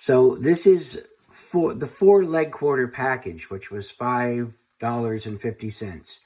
So this is for the 4 leg quarter package, which was $5.50.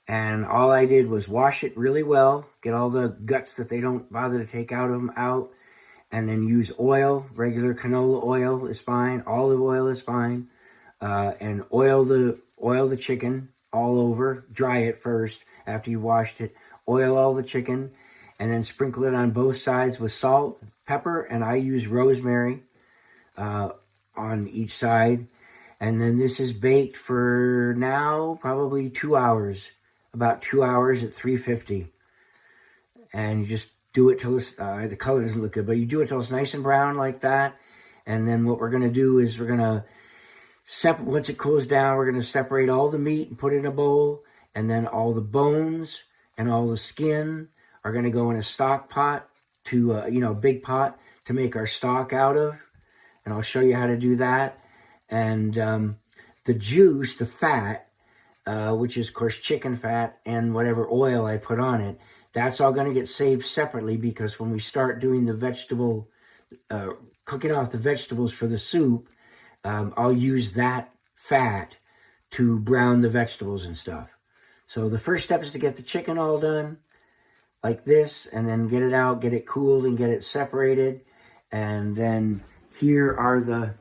And all I did was wash it really well, get all the guts that they don't bother to take out of them out, and then use oil. Regular canola oil is fine. Olive oil is fine. And oil the chicken all over. Dry it first after you washed it. Oil all the chicken, and then sprinkle it on both sides with salt, pepper, and I use rosemary on each side. And then this is baked for now probably 2 hours, about 2 hours at 350. And you just do it till the color doesn't look good, but you do it till it's nice and brown like that. And then what we're going to do is we're going to once it cools down, we're going to separate all the meat and put it in a bowl, and then all the bones and all the skin are going to go in a stock pot to, a big pot to make our stock out of. And I'll show you how to do that. And the juice, the fat, which is, of course, chicken fat and whatever oil I put on it, that's all going to get saved separately, because when we start doing the vegetable, cooking off the vegetables for the soup, I'll use that fat to brown the vegetables and stuff. So the first step is to get the chicken all done like this, and then get it out, get it cooled, and get it separated. And then here are the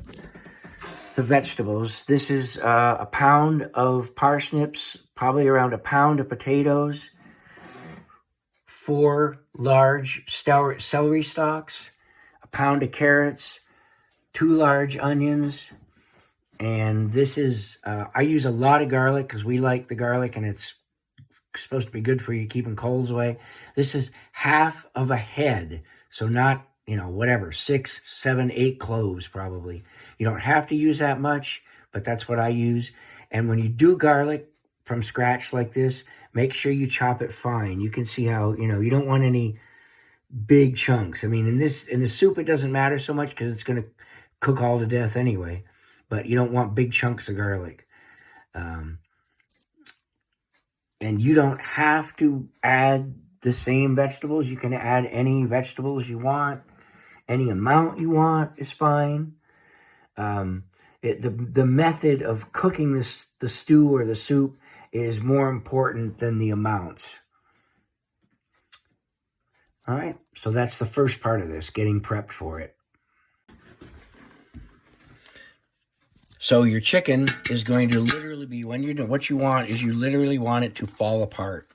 vegetables. This is a pound of parsnips, probably around a pound of potatoes, 4 large celery stalks, a pound of carrots, 2 large onions, and this is, I use a lot of garlic because we like the garlic, and it's supposed to be good for you, keeping colds away. This is half of a head, so not, 6, 7, 8 cloves probably. You don't have to use that much, but that's what I use. And when you do garlic from scratch like this, make sure you chop it fine. You can see how, you don't want any big chunks. I mean, in the soup, it doesn't matter so much because it's going to cook all to death anyway, but you don't want big chunks of garlic. And you don't have to add the same vegetables. You can add any vegetables you want. Any amount you want is fine. The method of cooking the stew or the soup is more important than the amounts. All right, so that's the first part of this, getting prepped for it. So your chicken is going to literally be, when you're doing, what you want is you literally want it to fall apart.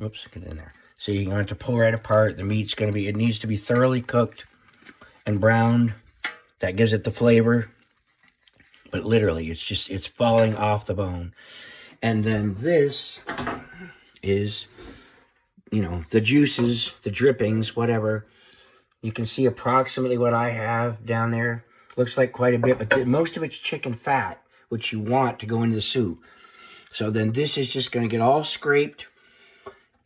Oops, get in there. So you're going to pull right apart. The meat's going to be, it needs to be thoroughly cooked and browned. That gives it the flavor. But literally, it's falling off the bone. And then this is, the juices, the drippings, whatever. You can see approximately what I have down there. Looks like quite a bit, but most of it's chicken fat, which you want to go into the soup. So then this is just going to get all scraped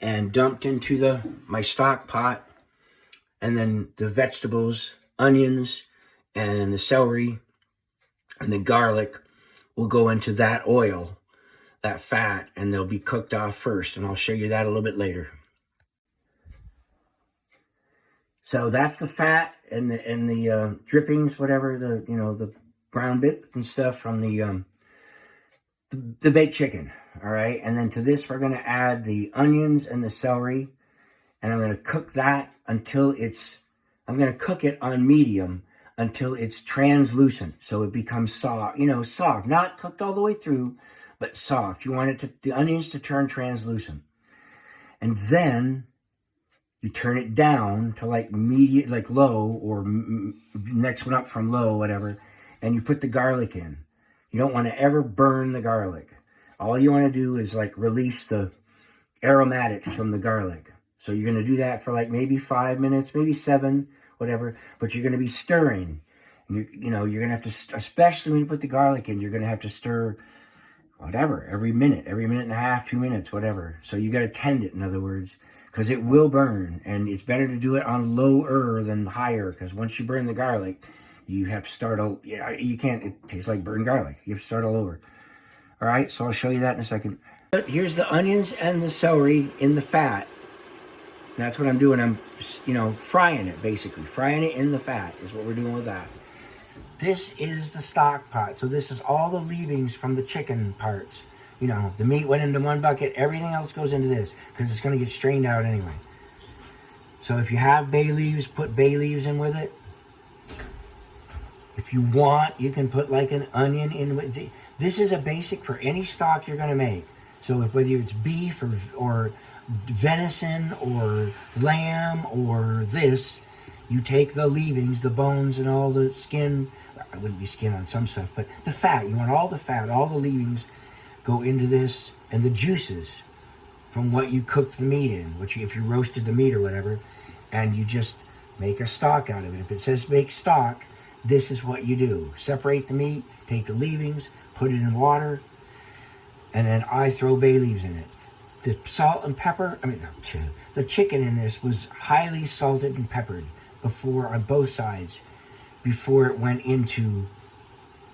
and dumped into my stock pot. And then the vegetables, onions, and the celery, and the garlic will go into that oil, that fat, and they'll be cooked off first. And I'll show you that a little bit later. So that's the fat and the drippings, whatever, the brown bit and stuff from the baked chicken. All right, and then to this we're going to add the onions and the celery, and I'm going to cook that until I'm going to cook it on medium until it's translucent, so it becomes soft. Soft, not cooked all the way through, but soft. You want the onions to turn translucent, and then you turn it down to like medium, like low, or next one up from low, whatever, and you put the garlic in. You don't want to ever burn the garlic. All you want to do is like release the aromatics from the garlic. So you're going to do that for like maybe 5 minutes, maybe 7, whatever, but you're going to be stirring. And you're going to have to, especially when you put the garlic in, you're going to have to stir whatever, every minute and a half, 2 minutes, whatever. So you got to tend it, in other words, because it will burn, and it's better to do it on lower than higher, because once you burn the garlic, you have to start you can't, it tastes like burned garlic. You have to start all over. All right, so I'll show you that in a second. Here's the onions and the celery in the fat. That's what I'm doing. I'm, frying it, basically. Frying it in the fat is what we're doing with that. This is the stock pot. So this is all the leavings from the chicken parts. You know, the meat went into one bucket. Everything else goes into this because it's going to get strained out anyway. So if you have bay leaves, put bay leaves in with it. If you want, you can put like an onion in with it. This is a basic for any stock you're going to make. So whether it's beef or venison or lamb or this, you take the leavings, the bones and all the skin. It wouldn't be skin on some stuff, but the fat. You want all the fat, all the leavings go into this, and the juices from what you cooked the meat in, which if you roasted the meat or whatever, and you just make a stock out of it. If it says make stock, this is what you do. Separate the meat, take the leavings, put it in water, and then I throw bay leaves in it. The salt and pepper, the chicken in this was highly salted and peppered before, on both sides, before it went into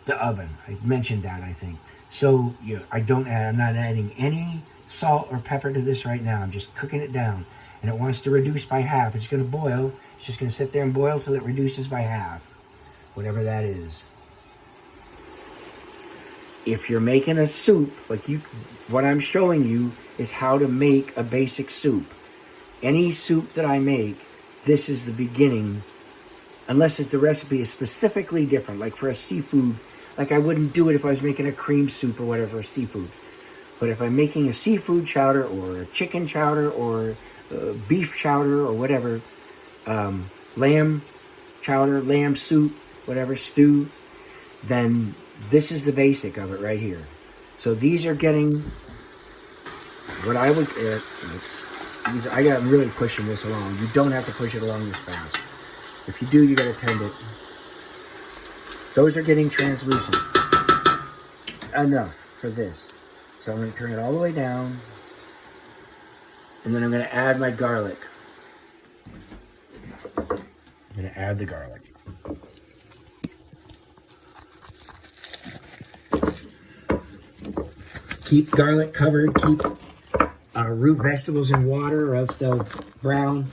the oven. I mentioned that, I think. So I'm not adding any salt or pepper to this right now. I'm just cooking it down. And it wants to reduce by half. It's going to boil. It's just going to sit there and boil till it reduces by half. Whatever that is. If you're making a soup, what I'm showing you is how to make a basic soup. Any soup that I make, this is the beginning. Unless the recipe is specifically different. Like for a seafood, I wouldn't do it if I was making a cream soup or whatever, seafood. But if I'm making a seafood chowder or a chicken chowder or beef chowder or whatever, lamb chowder, lamb soup, whatever, stew, then this is the basic of it right here. So these are getting what I would, I'm really pushing this along. You don't have to push it along this fast. If you do, you got to tend it. Those are getting translucent. Enough for this. So I'm going to turn it all the way down. And then I'm going to add my garlic. I'm going to add the garlic. Keep garlic covered. Keep root vegetables in water or else they'll brown.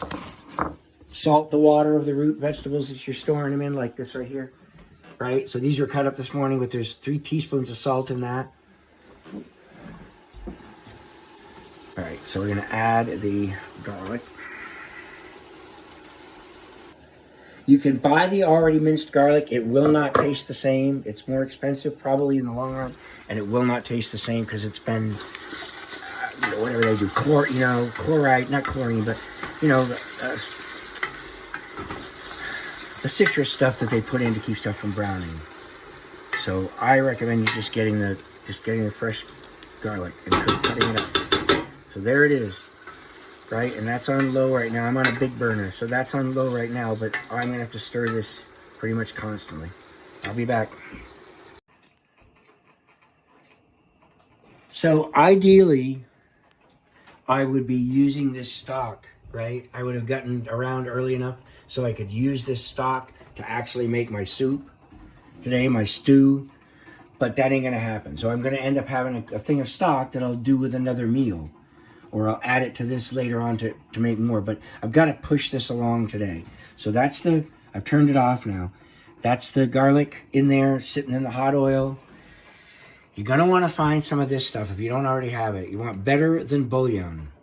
Salt the water of the root vegetables that you're storing them in, like this right here. Right? So these were cut up this morning, but there's 3 teaspoons of salt in that. All right, so we're going to add the garlic. You can buy the already minced garlic. It will not taste the same. It's more expensive probably in the long run, and it will not taste the same because it's been, whatever they do, chloride, not chlorine, but, the citrus stuff that they put in to keep stuff from browning. So I recommend you just getting the fresh garlic and cutting it up. So there it is, right? And that's on low right now. I'm on a big burner, so that's on low right now, but I'm gonna have to stir this pretty much constantly. I'll be back. So ideally, I would be using this stock, right? I would have gotten around early enough so I could use this stock to actually make my soup today, my stew, but that ain't gonna happen. So I'm gonna end up having a thing of stock that I'll do with another meal, or I'll add it to this later on to make more, but I've got to push this along today. So I've turned it off now. That's the garlic in there sitting in the hot oil. You're gonna wanna find some of this stuff if you don't already have it. You want Better Than Bouillon.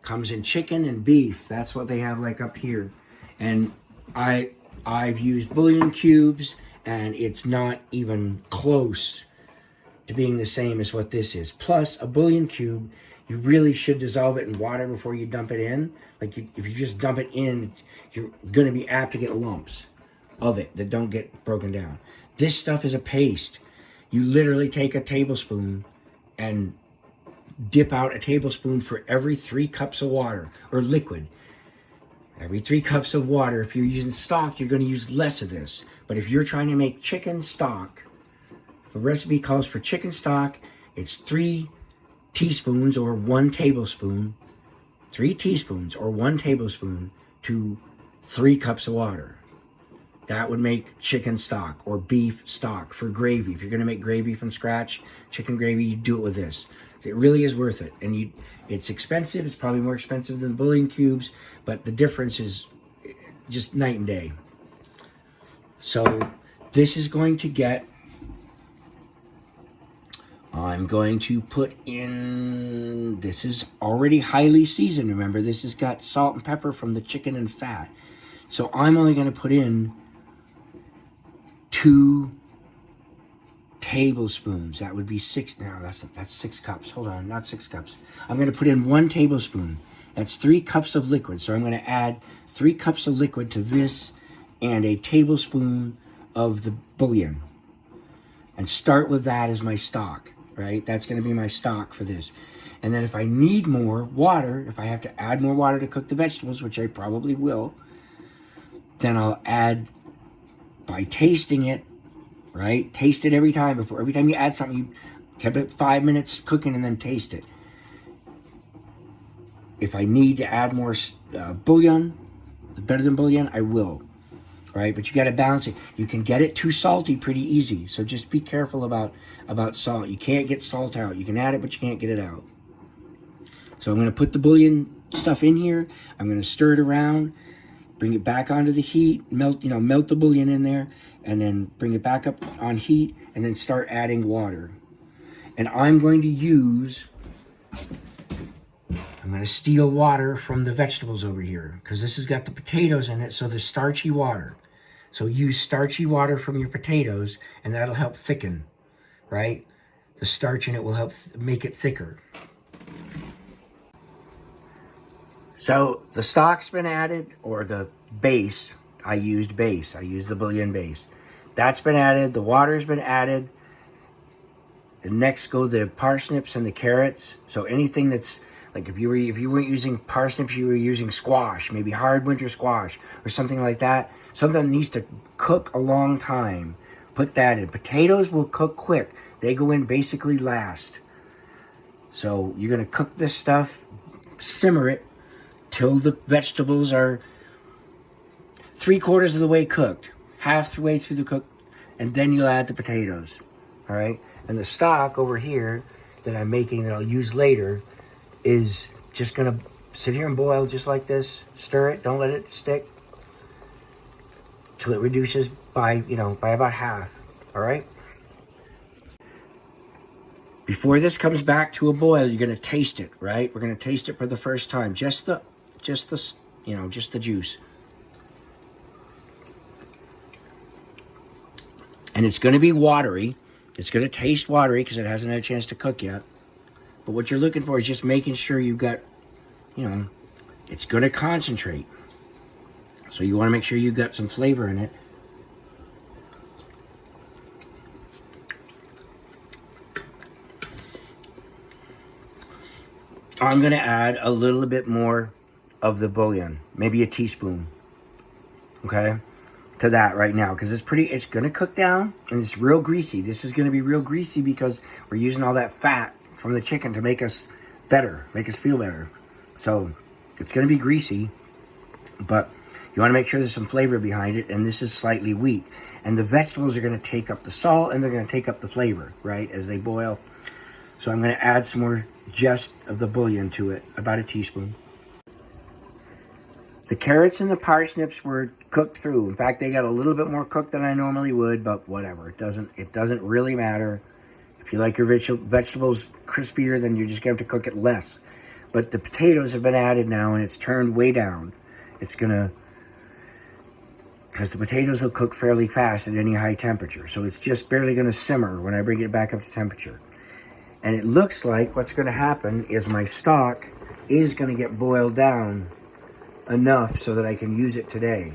Comes in chicken and beef. That's what they have up here. And I've used bouillon cubes, and it's not even close to being the same as what this is. Plus, a bouillon cube, you really should dissolve it in water before you dump it in. If you just dump it in, you're going to be apt to get lumps of it that don't get broken down. This stuff is a paste. You literally take a tablespoon and dip out a tablespoon for every 3 cups of water, or liquid. Every 3 cups of water. If you're using stock, you're going to use less of this. But if you're trying to make chicken stock, the recipe calls for chicken stock. It's 3 teaspoons or 1 tablespoon. 3 teaspoons or 1 tablespoon to 3 cups of water. That would make chicken stock or beef stock for gravy. If you're going to make gravy from scratch, chicken gravy, you do it with this. It really is worth it. And it's expensive. It's probably more expensive than bouillon cubes, but the difference is just night and day. So This is going to get, I'm going to put in, this is already highly seasoned. Remember, this has got salt and pepper from the chicken and fat. So I'm only going to put in 2 tablespoons. That would be 6. Now that's 6 cups. Hold on, not 6 cups. I'm going to put in 1 tablespoon. That's 3 cups of liquid. So I'm going to add 3 cups of liquid to this and a tablespoon of the bouillon. And start with that as my stock, right? That's going to be my stock for this. And then if I need more water, if I have to add more water to cook the vegetables, which I probably will, then I'll add by tasting it, right? Taste it every time. Every time you add something, you keep it 5 minutes cooking and then taste it. If I need to add more bouillon, better than bouillon, I will, right? But you got to balance it. You can get it too salty pretty easy, so just be careful about salt. You can't get salt out. You can add it, but you can't get it out. So I'm going to put the bouillon stuff in here. I'm going to stir it around, bring it back onto the heat, melt the bouillon in there, and then bring it back up on heat, and then start adding water. And I'm going to steal water from the vegetables over here, because this has got the potatoes in it, so there's starchy water. So use starchy water from your potatoes, and that'll help thicken, right? The starch in it will help make it thicker. So the stock's been added, or the base. I used the bouillon base. That's been added. The water's been added. And next go the parsnips and the carrots. So anything that's, like if you weren't using parsnips, you were using squash, maybe hard winter squash or something like that. Something that needs to cook a long time. Put that in. Potatoes will cook quick. They go in basically last. So you're going to cook this stuff, simmer it till the vegetables are 3/4 of the way cooked, half the way through the cook, and then you'll add the potatoes. All right? And the stock over here that I'm making that I'll use later is just going to sit here and boil just like this. Stir it. Don't let it stick till it reduces by about half. All right? Before this comes back to a boil, you're going to taste it, right? We're going to taste it for the first time. Just the juice. And it's going to be watery. It's going to taste watery because it hasn't had a chance to cook yet. But what you're looking for is just making sure you've got, it's going to concentrate. So you want to make sure you've got some flavor in it. I'm going to add a little bit more of the bouillon, maybe a teaspoon, okay, to that right now, because it's going to cook down, and it's real greasy. This is going to be real greasy because we're using all that fat from the chicken to make us feel better. So it's going to be greasy, but you want to make sure there's some flavor behind it, and this is slightly weak. And the vegetables are going to take up the salt, and they're going to take up the flavor, right, as they boil. So I'm going to add some more just of the bouillon to it, about a teaspoon. The carrots and the parsnips were cooked through. In fact, they got a little bit more cooked than I normally would, but whatever. It doesn't really matter. If you like your vegetables crispier, then you're just going to have to cook it less. But the potatoes have been added now, and it's turned way down. Because the potatoes will cook fairly fast at any high temperature. So it's just barely going to simmer when I bring it back up to temperature. And it looks like what's going to happen is my stock is going to get boiled down enough so that I can use it today.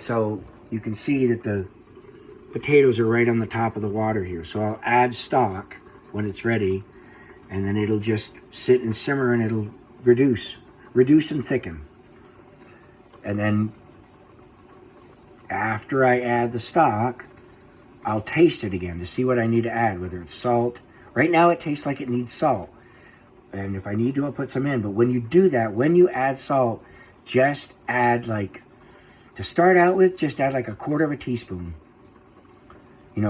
So you can see that the potatoes are right on the top of the water here. So I'll add stock when it's ready, and then it'll just sit and simmer, and it'll reduce and thicken. And then after I add the stock, I'll taste it again to see what I need to add, whether it's salt. Right now it tastes like it needs salt. And if I need to, I'll put some in. But when you do that, when you add salt, just add to start out with, just add like 1/4 teaspoon.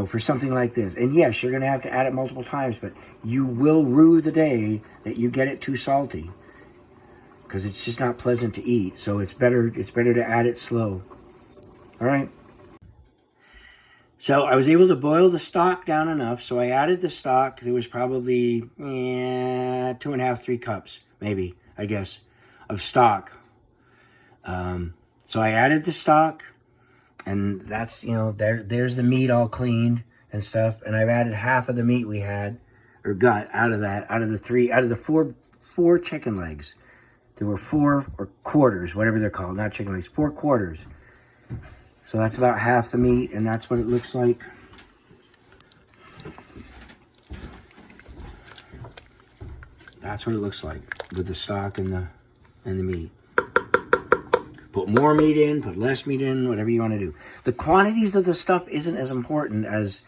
For something like this. And yes, you're going to have to add it multiple times, but you will rue the day that you get it too salty, because it's just not pleasant to eat. So it's better to add it slow. All right. So I was able to boil the stock down enough. So I added the stock. There was probably 2.5, 3 cups, maybe, I guess, of stock. So I added the stock, and that's, there's the meat all cleaned and stuff. And I've added half of the meat we had, or gut, out of the four chicken legs. There were 4 or quarters, whatever they're called, not chicken legs, 4 quarters. So that's about half the meat, and that's what it looks like. That's what it looks like with the stock and the meat. Put more meat in, put less meat in, whatever you want to do. The quantities of the stuff isn't as important as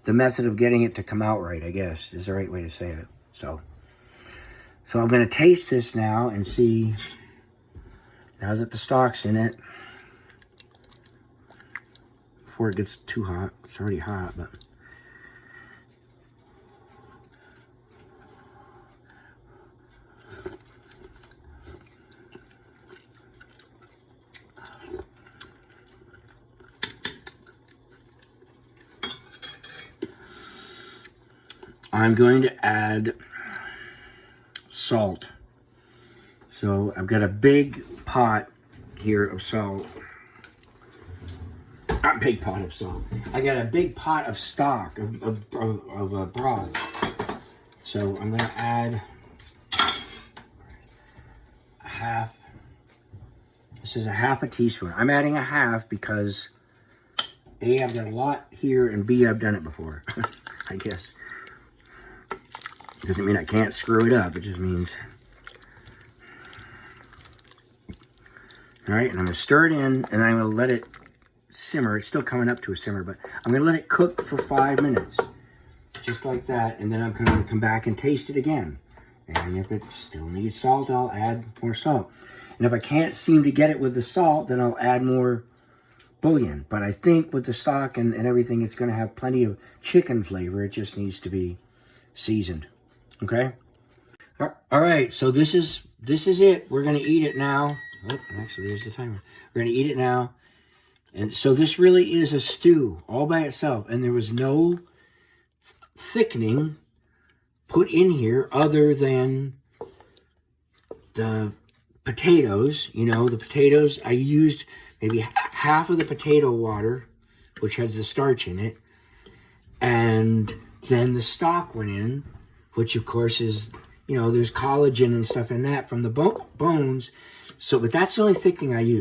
the method of getting it to come out right, I guess, is the right way to say it. So I'm going to taste this now and see, now that the stock's in it, before it gets too hot. It's already hot, but I'm going to add salt. So I've got a big pot here of salt. Not a big pot of salt. I got a big pot of stock, of broth. So I'm going to add this is a half a teaspoon. I'm adding a half because A, I've got a lot here, and B, I've done it before, I guess. Doesn't mean I can't screw it up. It just means. All right, and I'm going to stir it in, and I'm going to let it simmer. It's still coming up to a simmer, but I'm going to let it cook for 5 minutes. Just like that, and then I'm going to come back and taste it again. And if it still needs salt, I'll add more salt. And if I can't seem to get it with the salt, then I'll add more bouillon. But I think with the stock and everything, it's going to have plenty of chicken flavor. It just needs to be seasoned. Okay? All right, so this is it. We're going to eat it now. Oh, actually, there's the timer. We're going to eat it now. And so this really is a stew all by itself. And there was no thickening put in here other than the potatoes. The potatoes, I used maybe half of the potato water, which has the starch in it. And then the stock went in, which of course is, there's collagen and stuff in that from the bones. So, but that's the only thickening I use.